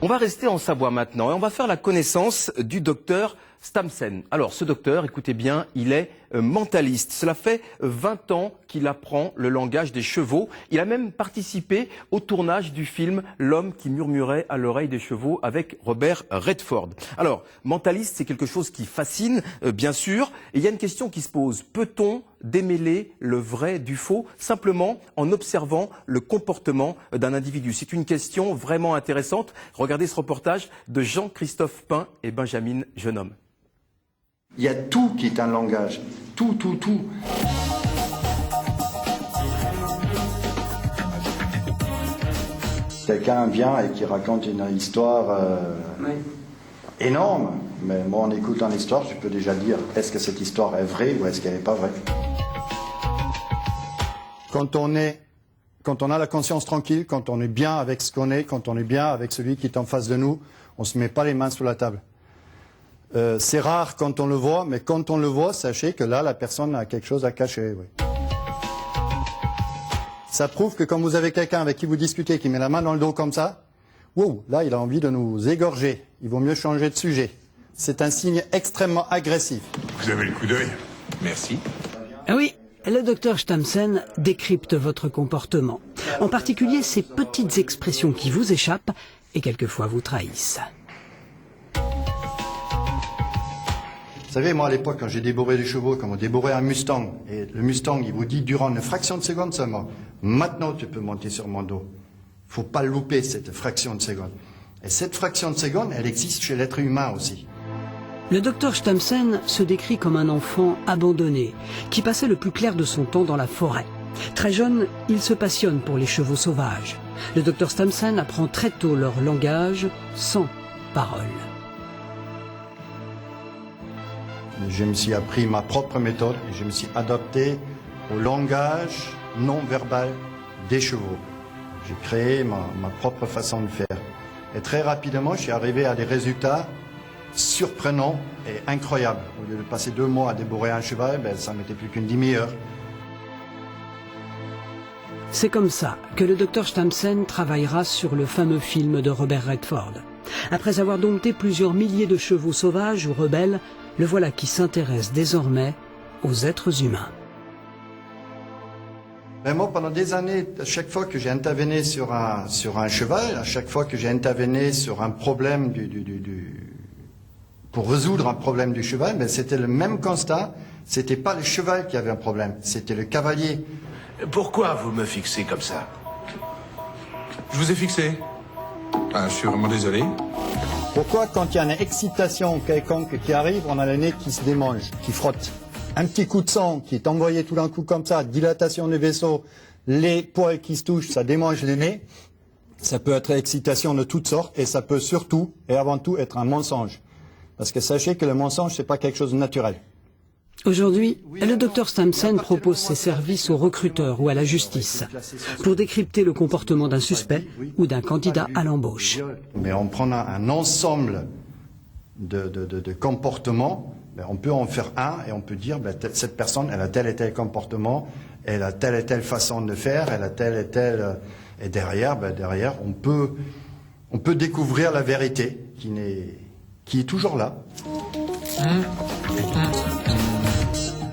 On va rester en Savoie maintenant et on va faire la connaissance du docteur Stamsen. Alors ce docteur, écoutez bien, il est mentaliste. Cela fait 20 ans qu'il apprend le langage des chevaux. Il a même participé au tournage du film L'homme qui murmurait à l'oreille des chevaux avec Robert Redford. Alors, mentaliste, c'est quelque chose qui fascine, bien sûr. Et il y a une question qui se pose. Peut-on démêler le vrai du faux simplement en observant le comportement d'un individu? C'est une question vraiment intéressante. Regardez ce reportage de Jean-Christophe Pain et Benjamin Jeunhomme. Il y a tout qui est un langage. Tout. Quelqu'un vient et qui raconte une histoire énorme, mais moi en écoutant l'histoire, je peux déjà dire est-ce que cette histoire est vraie ou est-ce qu'elle n'est pas vraie. Quand on a la conscience tranquille, quand on est bien avec ce qu'on est, quand on est bien avec celui qui est en face de nous, on ne se met pas les mains sur la table. C'est rare quand on le voit, mais quand on le voit, sachez que là, la personne a quelque chose à cacher. Oui. Ça prouve que quand vous avez quelqu'un avec qui vous discutez, qui met la main dans le dos comme ça, wow, là, il a envie de nous égorger. Il vaut mieux changer de sujet. C'est un signe extrêmement agressif. Vous avez le coup d'œil. Merci. Ah oui, le docteur Stamsen décrypte votre comportement. En particulier ces petites expressions qui vous échappent et quelquefois vous trahissent. Vous savez, moi à l'époque, quand j'ai débourré des chevaux, comme on débourrait un Mustang, et le Mustang, il vous dit durant une fraction de seconde seulement, maintenant tu peux monter sur mon dos. Il ne faut pas louper cette fraction de seconde. Et cette fraction de seconde, elle existe chez l'être humain aussi. Le docteur Stamsen se décrit comme un enfant abandonné, qui passait le plus clair de son temps dans la forêt. Très jeune, il se passionne pour les chevaux sauvages. Le docteur Stamsen apprend très tôt leur langage sans parole. Je me suis appris ma propre méthode et je me suis adapté au langage non verbal des chevaux. J'ai créé ma propre façon de faire. Et très rapidement, je suis arrivé à des résultats surprenants et incroyables. Au lieu de passer 2 mois à débourrer un cheval, ça ne mettait plus qu'une demi-heure. C'est comme ça que le docteur Stamsen travaillera sur le fameux film de Robert Redford. Après avoir dompté plusieurs milliers de chevaux sauvages ou rebelles, le voilà qui s'intéresse désormais aux êtres humains. Moi, pendant des années, à chaque fois que j'ai intervenu sur un cheval, à chaque fois que j'ai intervenu sur un problème pour résoudre un problème du cheval, c'était le même constat. C'était pas le cheval qui avait un problème, c'était le cavalier. Pourquoi vous me fixez comme ça? Je vous ai fixé. Ah, je suis vraiment désolé. Pourquoi, quand il y a une excitation quelconque qui arrive, on a le nez qui se démange, qui frotte? Un petit coup de sang qui est envoyé tout d'un coup comme ça, dilatation du vaisseau, les poils qui se touchent, ça démange le nez. Ça peut être excitation de toutes sortes et ça peut surtout et avant tout être un mensonge. Parce que sachez que le mensonge, c'est pas quelque chose de naturel. Aujourd'hui, le docteur Stamsen propose ses services aux recruteurs ou à la justice pour décrypter le comportement d'un suspect ou d'un candidat à l'embauche. Mais en prenant un ensemble de comportements, on peut en faire un et on peut dire cette personne, elle a tel et tel comportement, elle a telle et telle façon de faire, elle a telle et telle... Et derrière, on peut découvrir la vérité qui est toujours là.